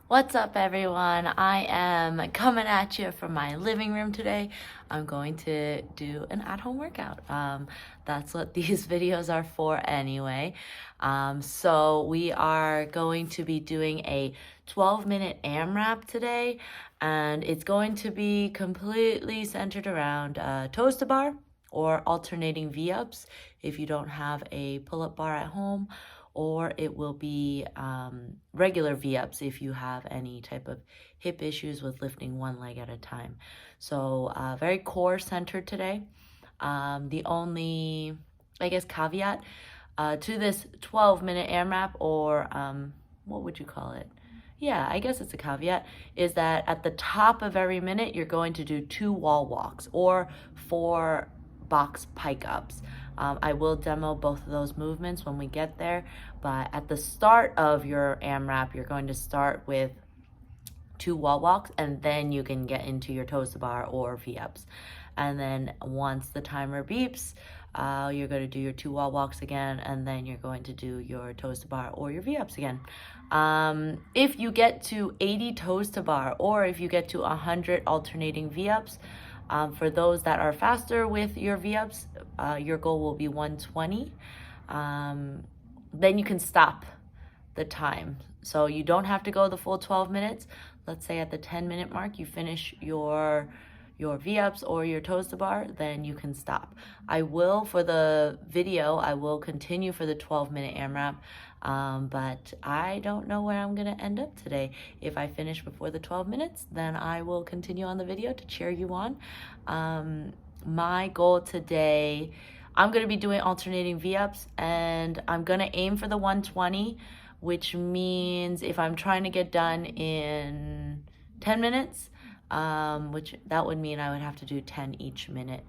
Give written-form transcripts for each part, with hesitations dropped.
What's up, everyone? I am coming at you from my living room today. I'm going to do an at-home workout. That's what these videos are for anyway. So we are going to be doing a 12-minute AMRAP today, and it's going to be completely centered around toes to bar or alternating V-ups if you don't have a pull-up bar at home, or it will be regular V-ups if you have any type of hip issues with lifting one leg at a time. So very core centered today. The only, I guess, caveat to this 12-minute AMRAP, or what would you call it? Yeah, I guess it's a caveat, is that at the top of every minute, you're going to do 2 wall walks or 4 box pike ups. I will demo both of those movements when we get there, but at the start of your AMRAP, you're going to start with 2 wall walks, and then you can get into your toes to bar or V-ups. And then once the timer beeps, you're going to do your 2 wall walks again, and then you're going to do your toes to bar or your V-ups again. If you get to 80 toes to bar, or if you get to 100 alternating V-ups, for those that are faster with your V-ups, your goal will be 120. Then you can stop the time. So you don't have to go the full 12 minutes. Let's say at the 10-minute mark, you finish your V-ups or your toes to bar, then you can stop. I will, for the video, I will continue for the 12-minute AMRAP, but I don't know where I'm gonna end up today. If I finish before the 12 minutes, then I will continue on the video to cheer you on. My goal today, I'm gonna be doing alternating V-ups, and I'm gonna aim for the 120, which means if I'm trying to get done in 10 minutes, which that would mean I would have to do 10 each minute,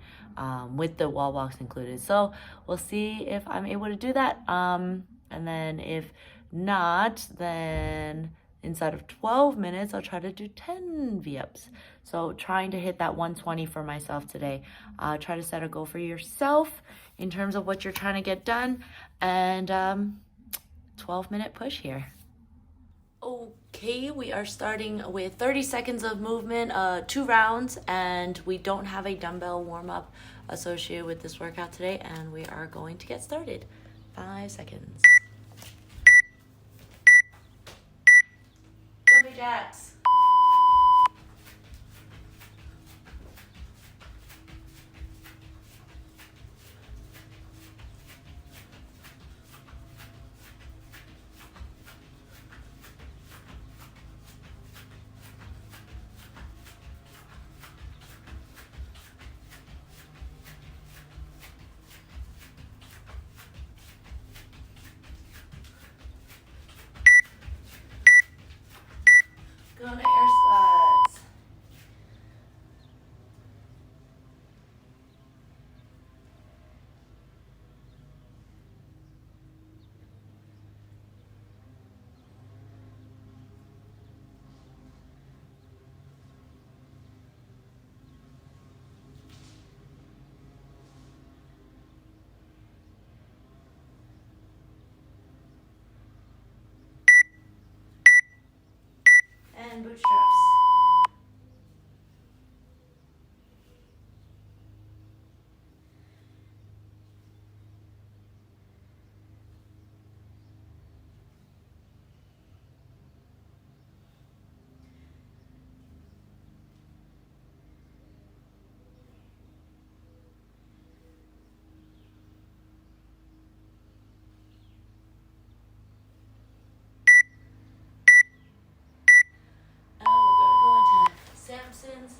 with the wall walks included. So we'll see if I'm able to do that. And then if not, then inside of 12 minutes, I'll try to do 10 V-ups. So trying to hit that 120 for myself today. Try to set a goal for yourself in terms of what you're trying to get done. And 12-minute push here. Okay, we are starting with 30 seconds of movement, 2 rounds, and we don't have a dumbbell warm-up associated with this workout today, and we are going to get started. 5 seconds. Jumping jacks. Going to air squats. And bootstraps. And we're going to go into Samsons.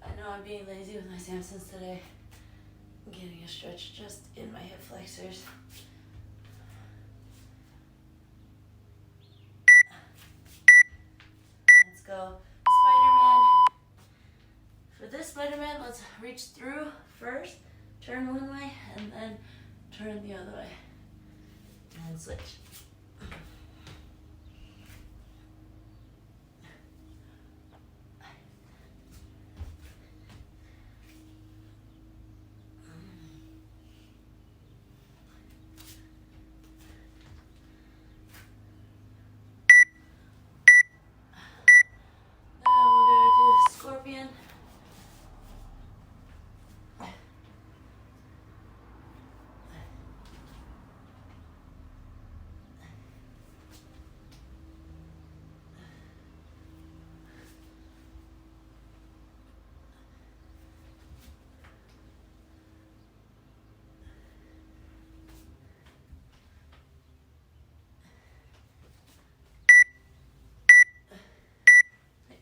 I know I'm being lazy with my Samsons today. I'm getting a stretch just in my hip flexors. Let's go Spiderman. For this Spiderman, let's reach through first, turn one way, and then turn the other way. And switch.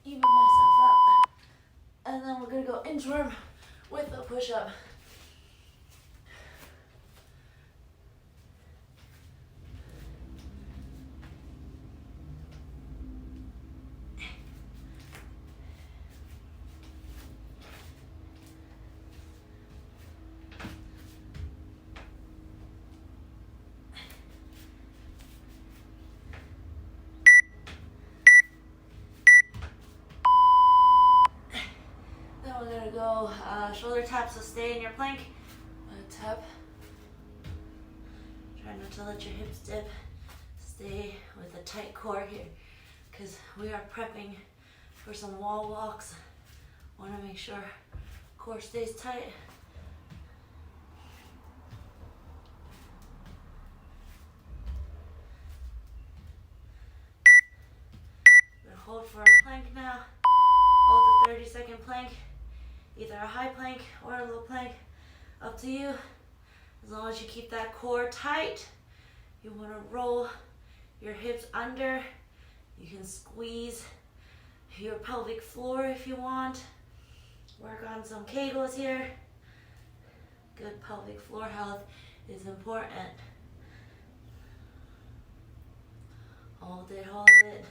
even myself up. And then we're gonna go inchworm with a push-up. We're gonna go shoulder tap, so stay in your plank. Tap. Try not to let your hips dip. Stay with a tight core here, because we are prepping for some wall walks. Want to make sure core stays tight. We're gonna hold for a plank now. Hold the 30-second plank. Either a high plank or a low plank, up to you. As long as you keep that core tight, you want to roll your hips under. You can squeeze your pelvic floor if you want. Work on some kegels here. Good pelvic floor health is important. Hold it, hold it.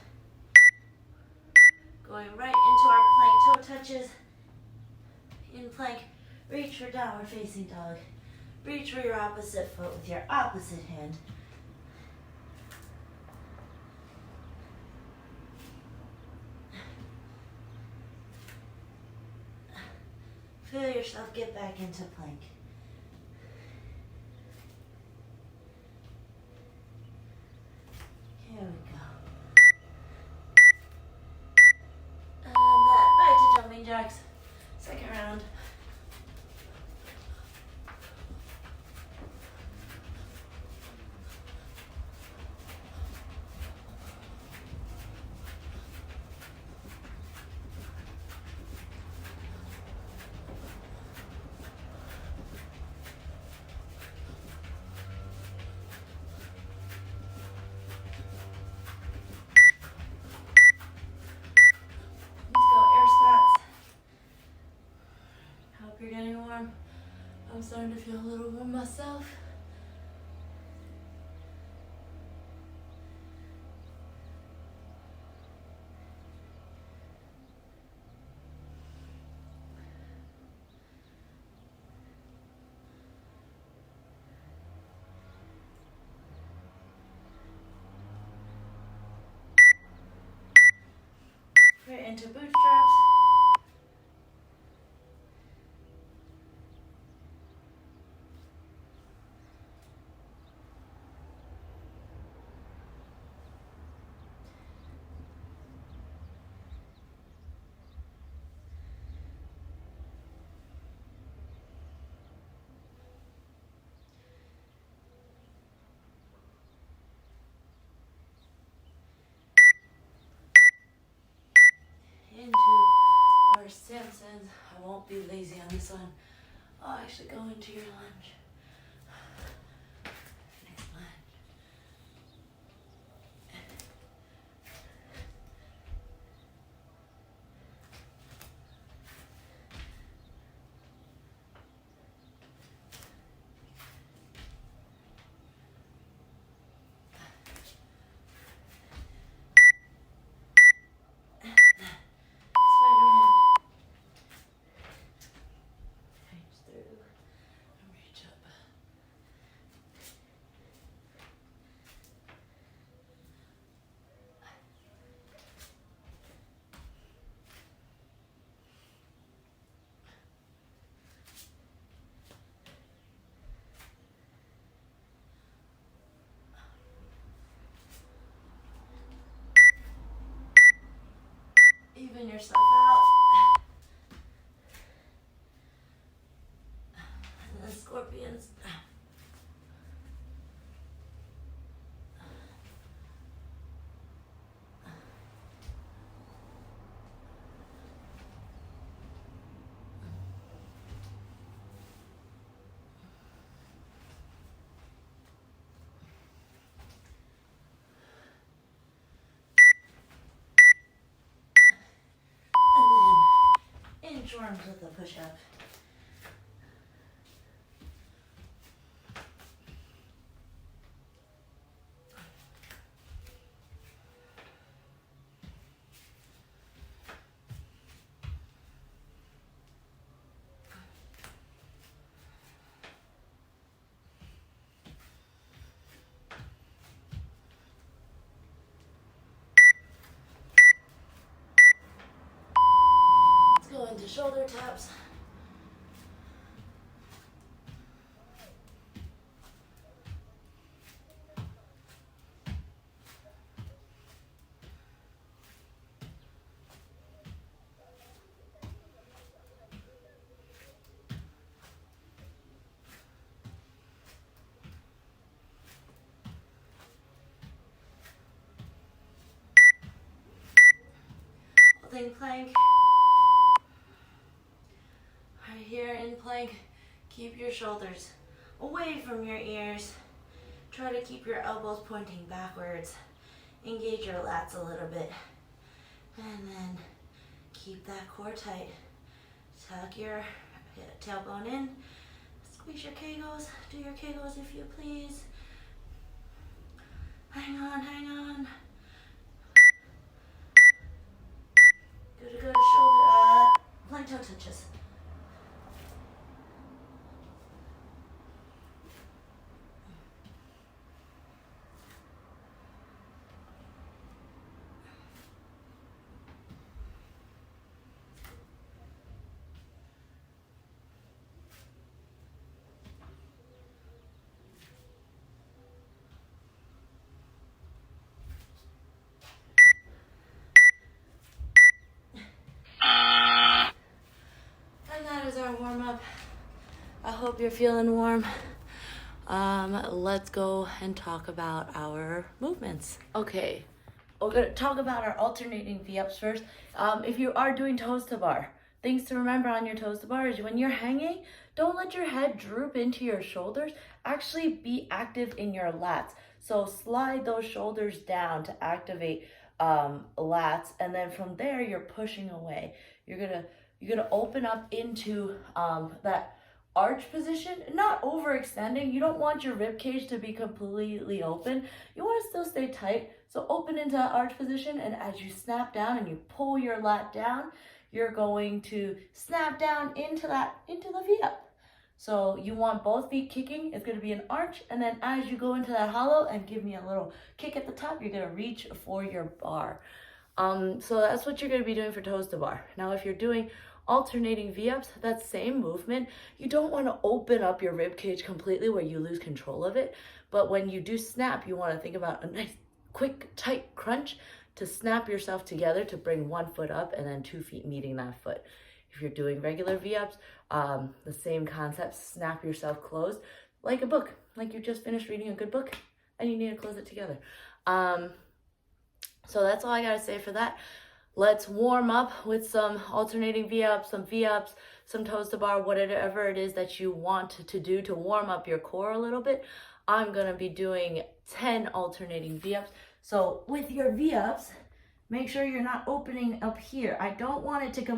Going right into our plank toe touches. In plank, reach for downward facing dog. Reach for your opposite foot with your opposite hand. Feel yourself get back into plank. Here we go. And that, back to jumping jacks. Second round. You're getting warm. I'm starting to feel a little warm myself. Right into bootstraps. Into our Samsons. I won't be lazy on this one. I'll actually go into your lunge. Next lunge. Spiderman. Reach through and reach up. Even yourself out. And then scorpions. inchworms with a push-up. Go into shoulder taps. Holding plank. Right here in plank, keep your shoulders away from your ears. Try to keep your elbows pointing backwards. Engage your lats a little bit. And then keep that core tight. Tuck your tailbone in. Squeeze your kegels. Do your kegels if you please. Hang on, hang on. Good to go to shoulder, plank toe touches. Warm up. I hope you're feeling warm. Let's go and talk about our movements. Okay, we're gonna talk about our alternating V-ups first. If you are doing toes to bar, things to remember on your toes to bar is when you're hanging, don't let your head droop into your shoulders. Actually be active in your lats. So slide those shoulders down to activate lats, and then from there you're pushing away. You're gonna open up into that arch position, not overextending. You don't want your rib cage to be completely open. You want to still stay tight. So open into that arch position, and as you snap down and you pull your lat down, you're going to snap down into the V-up. So you want both feet kicking. It's going to be an arch, and then as you go into that hollow and give me a little kick at the top, you're going to reach for your bar. So that's what you're going to be doing for toes to bar. Now, if you're doing alternating V-ups, that same movement, you don't want to open up your rib cage completely where you lose control of it. But when you do snap, you want to think about a nice, quick, tight crunch to snap yourself together to bring one foot up and then 2 feet meeting that foot. If you're doing regular V-ups, the same concept, snap yourself closed like a book, like you just finished reading a good book and you need to close it together. So that's all I gotta say for that. Let's warm up with some alternating V-ups, some toes to bar, whatever it is that you want to do to warm up your core a little bit. I'm gonna be doing 10 alternating V-ups. So with your V-ups, make sure you're not opening up here. I don't want it to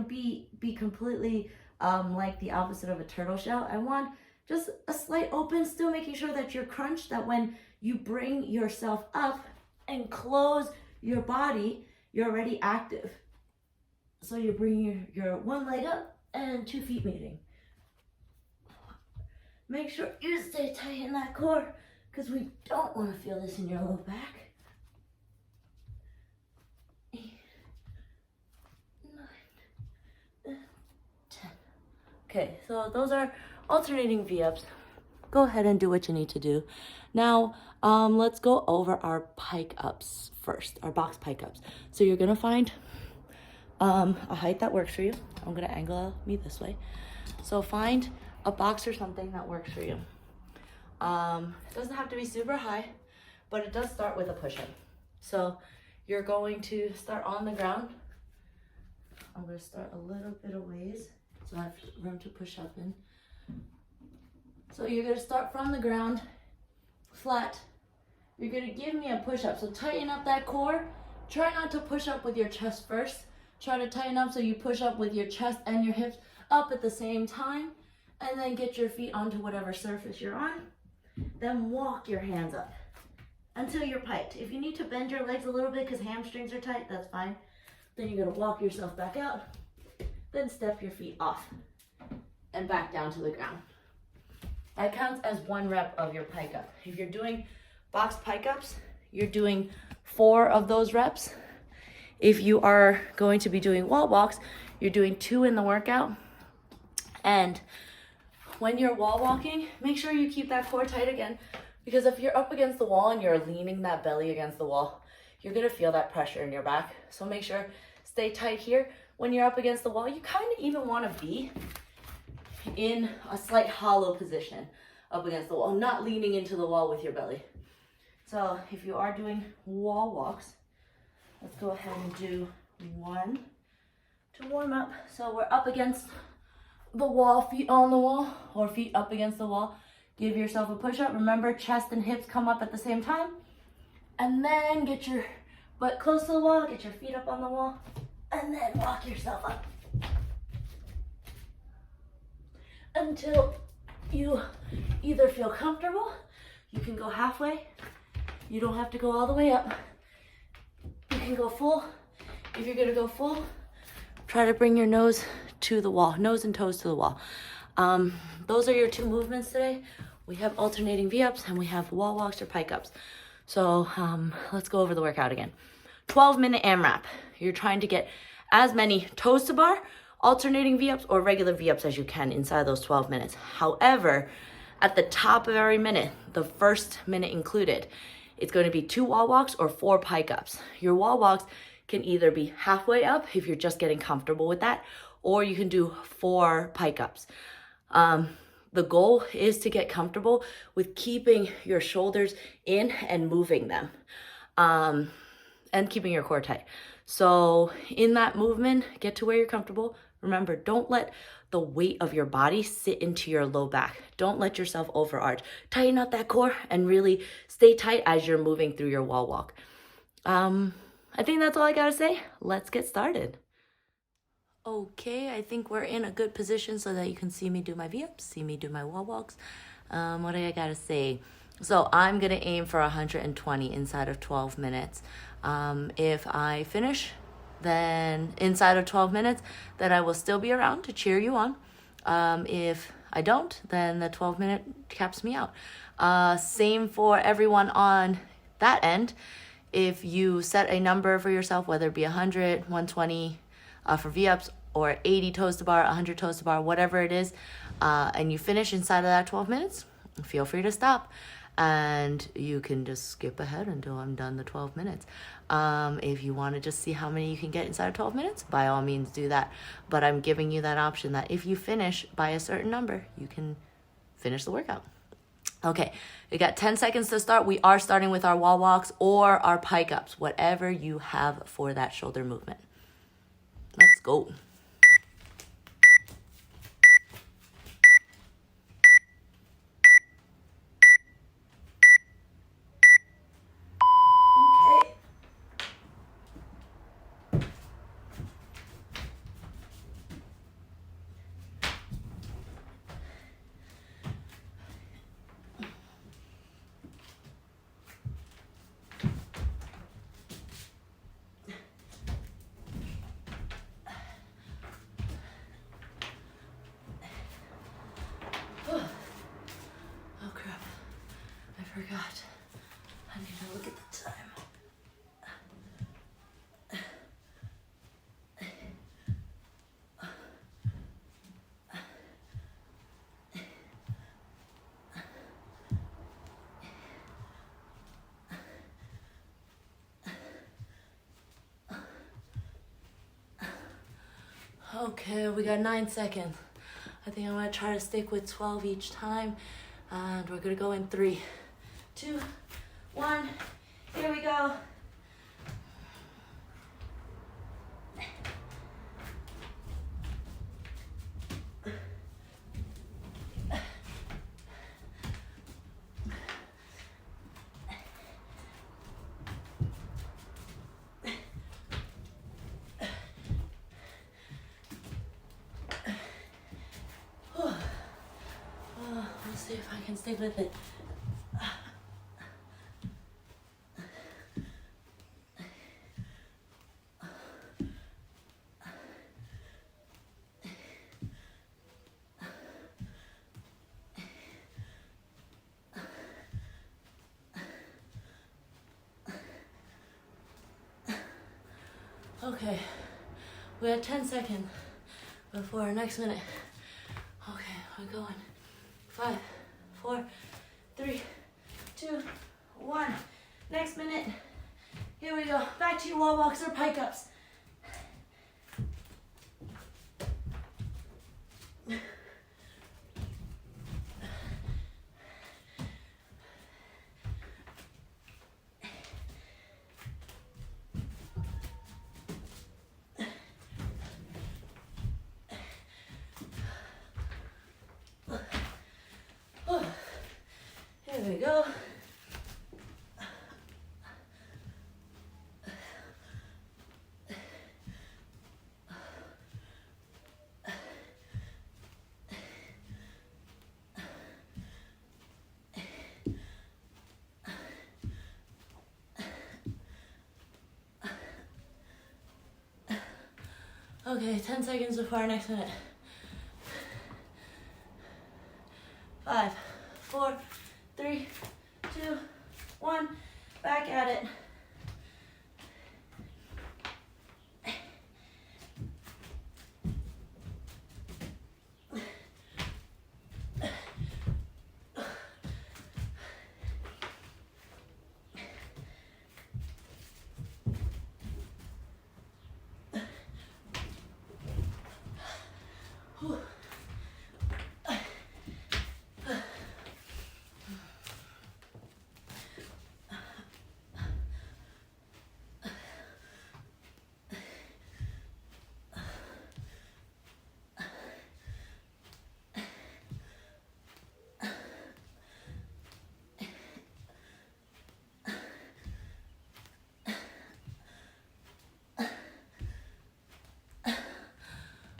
be completely like the opposite of a turtle shell. I want just a slight open, still making sure that you're crunched, that when you bring yourself up and close your body, you're already active. So you bring your one leg up and 2 feet meeting. Make sure you stay tight in that core because we don't want to feel this in your low back. 8, 9, 10. Okay, so those are alternating V-ups. Go ahead and do what you need to do. Now, let's go over our pike ups first, our box pike ups. So you're gonna find a height that works for you. I'm gonna angle me this way. So find a box or something that works for you. It doesn't have to be super high, but it does start with a push-up. So you're going to start on the ground. I'm gonna start a little bit of ways so I have room to push up in. So you're gonna start from the ground, flat. You're gonna give me a push-up. So tighten up that core. Try not to push up with your chest first. Try to tighten up so you push up with your chest and your hips up at the same time, and then get your feet onto whatever surface you're on. Then walk your hands up until you're piked. If you need to bend your legs a little bit because hamstrings are tight, that's fine. Then you're gonna walk yourself back out, then step your feet off and back down to the ground. That counts as 1 rep of your pike up. If you're doing box pike ups, you're doing 4 of those reps. If you are going to be doing wall walks, you're doing 2 in the workout. And when you're wall walking, make sure you keep that core tight again, because if you're up against the wall and you're leaning that belly against the wall, you're gonna feel that pressure in your back. So make sure, stay tight here. When you're up against the wall, you kind of even wanna be in a slight hollow position up against the wall, not leaning into the wall with your belly. So if you are doing wall walks, let's go ahead and do 1 to warm up. So we're up against the wall, feet on the wall, or feet up against the wall. Give yourself a push-up. Remember, chest and hips come up at the same time. And then get your butt close to the wall, get your feet up on the wall, and then walk yourself up until you either feel comfortable. You can go halfway. You don't have to go all the way up. You can go full. If you're gonna go full, try to bring your nose to the wall, nose and toes to the wall. Those are your 2 movements today. We have alternating V-ups and we have wall walks or pike ups. So let's go over the workout again. 12-minute AMRAP. You're trying to get as many toes to bar, alternating V-ups, or regular V-ups as you can inside those 12 minutes. However, at the top of every minute, the first minute included, it's going to be 2 wall walks or 4 pike ups. Your wall walks can either be halfway up if you're just getting comfortable with that, or you can do 4 pike ups. The goal is to get comfortable with keeping your shoulders in and moving them, and keeping your core tight. So in that movement, get to where you're comfortable. Remember, don't let the weight of your body sit into your low back. Don't let yourself overarch. Tighten up that core and really stay tight as you're moving through your wall walk. I think that's all I gotta say. Let's get started. Okay, I think we're in a good position so that you can see me do my V-ups, see me do my wall walks. What do I gotta say? So I'm gonna aim for 120 inside of 12 minutes. If I finish, then inside of 12 minutes, then I will still be around to cheer you on. If I don't, then the 12-minute caps me out. Same for everyone on that end. If you set a number for yourself, whether it be 100, 120 for V-ups, or 80 toes to bar, 100 toes to bar, whatever it is, and you finish inside of that 12 minutes, feel free to stop. And you can just skip ahead until I'm done the 12 minutes. If you want to just see how many you can get inside of 12 minutes, by all means do that. But I'm giving you that option that if you finish by a certain number, you can finish the workout. Okay, we got 10 seconds to start. We are starting with our wall walks or our pike ups, whatever you have for that shoulder movement. Let's go. Forgot. I need to look at the time. Okay, we got 9 seconds. I think I'm gonna try to stick with 12 each time, and we're gonna go in 3, 2, 1, here we go. stick with it. Okay, we have 10 seconds before our next minute. Okay, we're going. 5, 4, 3, 2, 1. Next minute. Here we go. Back to your wall walks or pike ups. Here we go. Okay, 10 seconds before our next minute. 5, 4, 3, 2, 1. Back at it.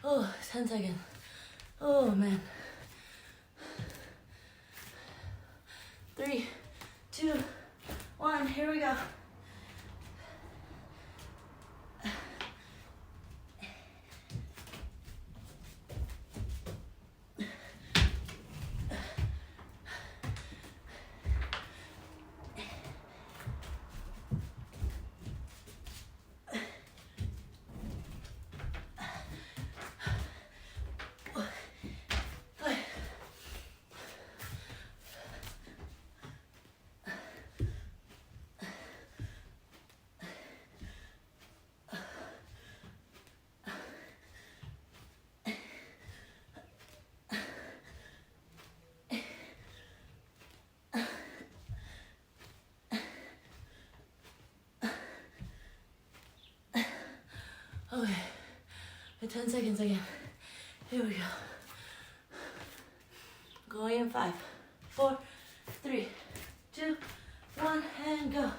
Oh, 10 seconds. Oh, man. 3, 2, 1. Here we go. Okay, 10 seconds again. Here we go. Going in 5, 4, 3, 2, 1, and go.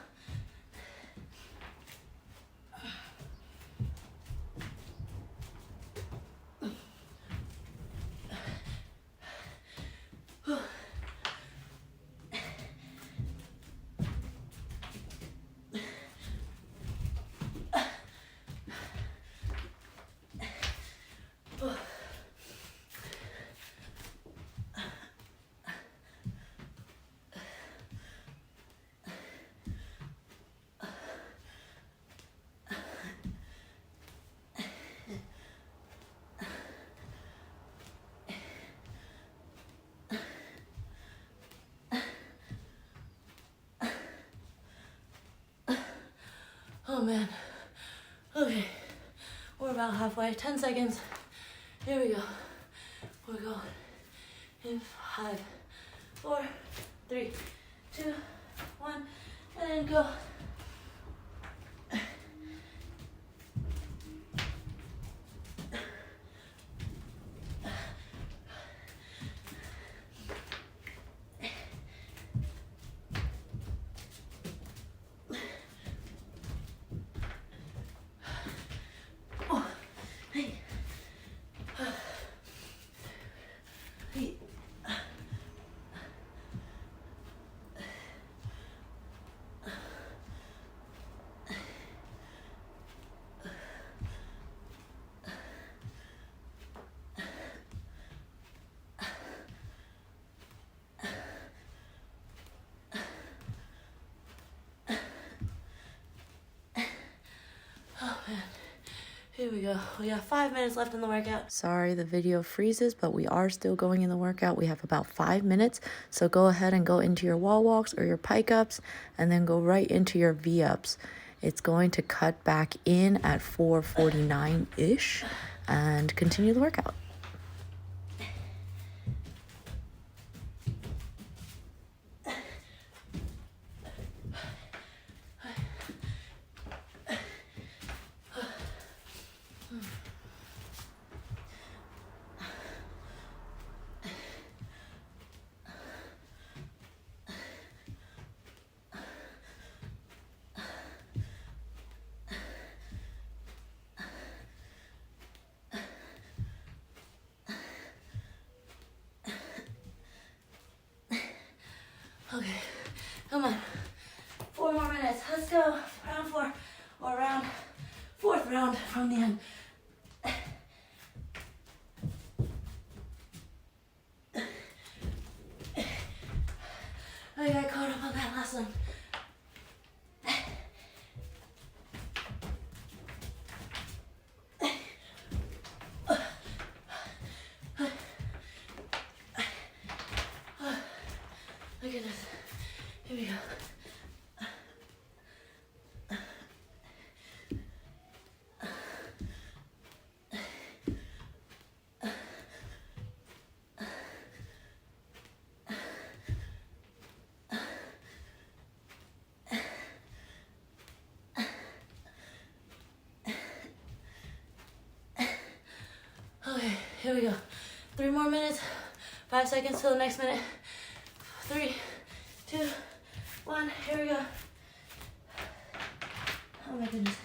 Oh man. Okay, we're about halfway. 10 seconds. Here we go. We're going in 5, 4, 3, 2, 1, and go. Here we go. We got 5 minutes left in the workout. Sorry the video freezes, but we are still going in the workout. We have about 5 minutes. So go ahead and go into your wall walks or your pike ups and then go right into your V-ups. It's going to cut back in at 4:49-ish and continue the workout. Okay, come on. 4 more minutes. Let's go. Round 4 or round 4th round from the end. I got caught up on that last one. Look at this. Here we go. Okay, here we go. 3 more minutes. 5 seconds till the next minute. 3, 2, 1. Here we go. Oh my goodness.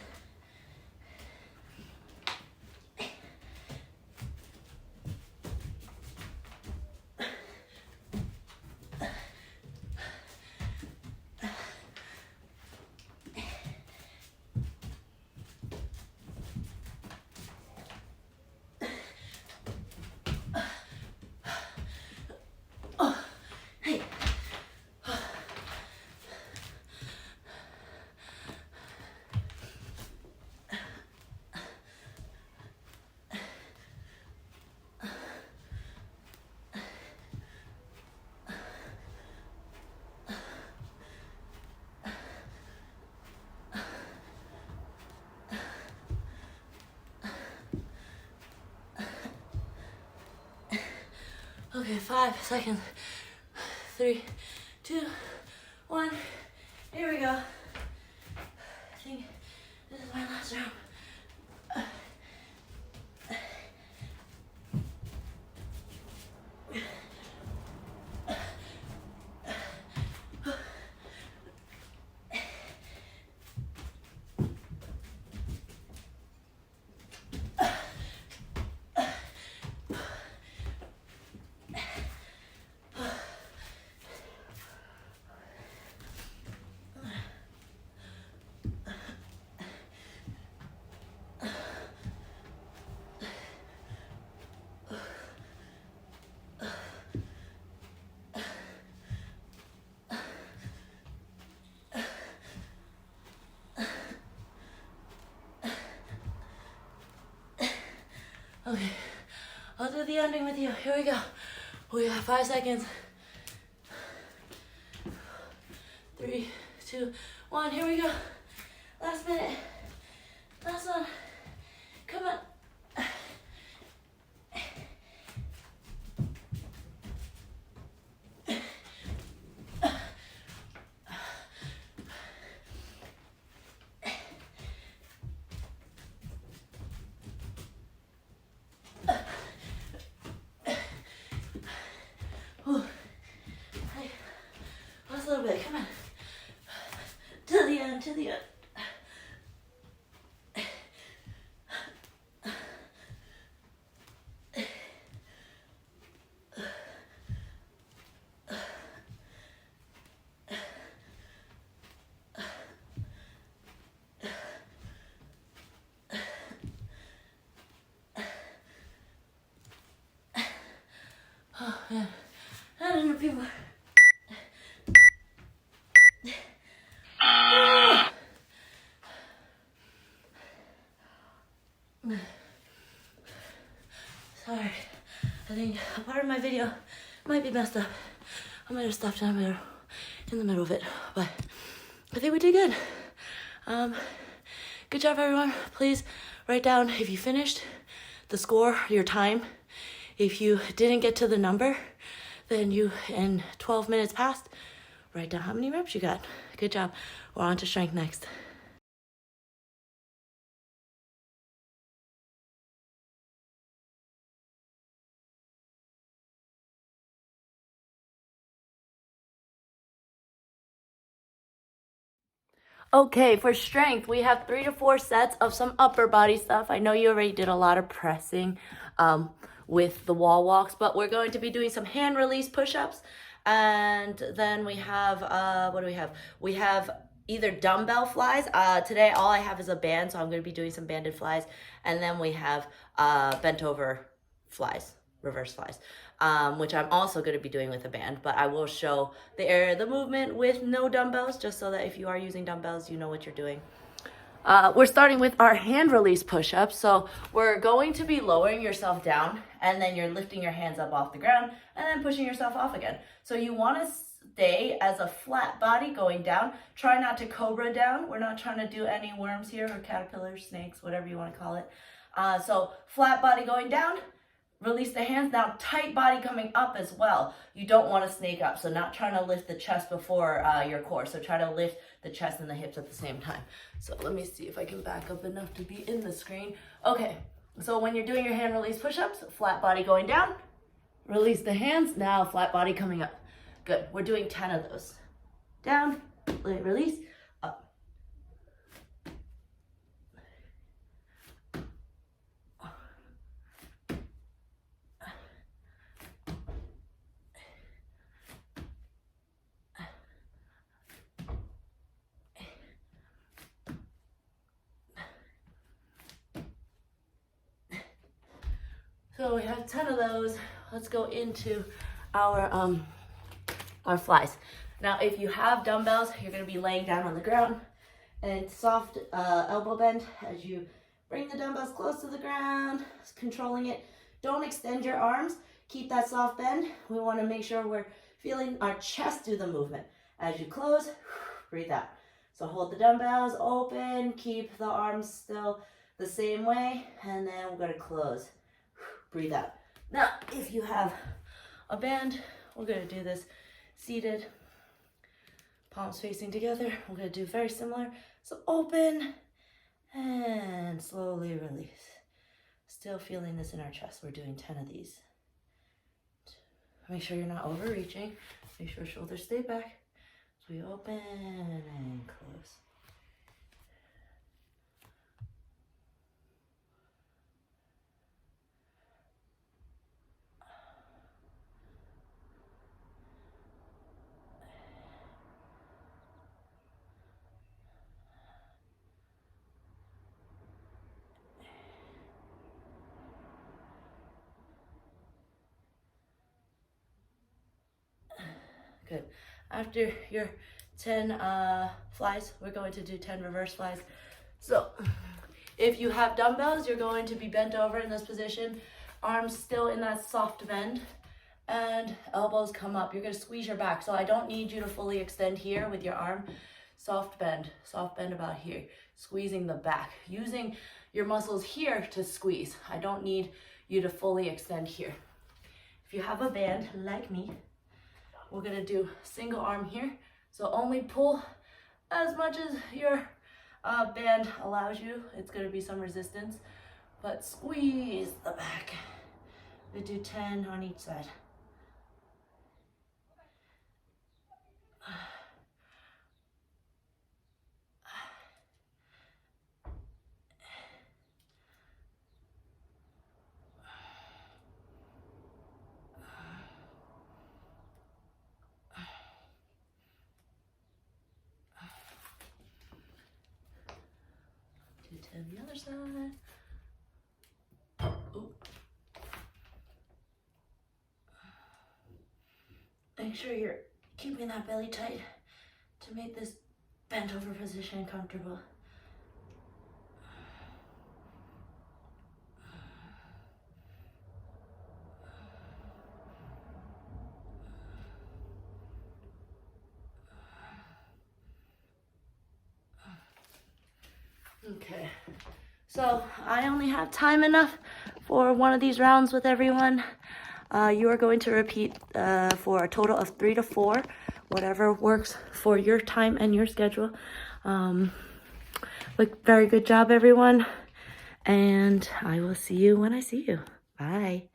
Okay, 5 seconds. 3, 2, 1. Here we go. I think this is my last round. Okay, I'll do the ending with you. Here we go. We have 5 seconds. 3, 2, 1. Here we go. Last minute. Last one. Come on. Hey, last little bit, come on. To the end, to the end. Oh man, I don't know people. Sorry, I think a part of my video might be messed up. I might have stopped in the middle of it, but I think we did good. Good job, everyone. Please write down if you finished, the score, your time. If you didn't get to the number, then you, in 12 minutes past, write down how many reps you got. Good job. We're on to strength next. Okay, for strength, we have 3 to 4 sets of some upper body stuff. I know you already did a lot of pressing with the wall walks, but we're going to be doing some hand release push-ups. And then we have, what do we have? We have either dumbbell flies. Today, all I have is a band, so I'm going to be doing some banded flies. And then we have bent over flies, reverse flies. Which I'm also going to be doing with a band, but I will show the movement with no dumbbells, just so that if you are using dumbbells, you know what you're doing. We're starting with our hand release push-ups. So we're going to be lowering yourself down, and then you're lifting your hands up off the ground, and then pushing yourself off again. So you want to stay as a flat body going down. Try not to cobra down. We're not trying to do any worms here, or caterpillars, snakes, whatever you want to call it. So flat body going down. Release the hands. Now tight body coming up as well. You don't want to snake up, so not trying to lift the chest before your core. So try to lift the chest and the hips at the same time. So let me see if I can back up enough to be in the screen. Okay, so when you're doing your hand release push-ups, flat body going down, release the hands, now flat body coming up. Good, we're doing 10 of those. Down, release, up. So we have 10 of those. Let's go into our flies. Now, if you have dumbbells, you're gonna be laying down on the ground and soft elbow bend as you bring the dumbbells close to the ground, controlling it. Don't extend your arms. Keep that soft bend. We wanna make sure we're feeling our chest do the movement. As you close, breathe out. So hold the dumbbells open, keep the arms still the same way, and then we're gonna close. Breathe out. Now, if you have a band, we're gonna do this seated, palms facing together. We're gonna do very similar. So open and slowly release. Still feeling this in our chest. We're doing 10 of these. Make sure you're not overreaching. Make sure shoulders stay back. So we open and close. Good. After your 10 flies, we're going to do 10 reverse flies. So if you have dumbbells, you're going to be bent over in this position, arms still in that soft bend, and elbows come up. You're gonna squeeze your back. So I don't need you to fully extend here with your arm. Soft bend about here. Squeezing the back, using your muscles here to squeeze. I don't need you to fully extend here. If you have a band like me, we're gonna do single arm here. So only pull as much as your band allows you. It's gonna be some resistance, but squeeze the back. We do 10 on each side. Do 10 the other side. Ooh. Make sure you're keeping that belly tight to make this bent over position comfortable. Okay, so I only have time enough for one of these rounds with everyone. You are going to repeat for a total of 3 to 4, whatever works for your time and your schedule. But very good job, everyone. And I will see you when I see you. Bye.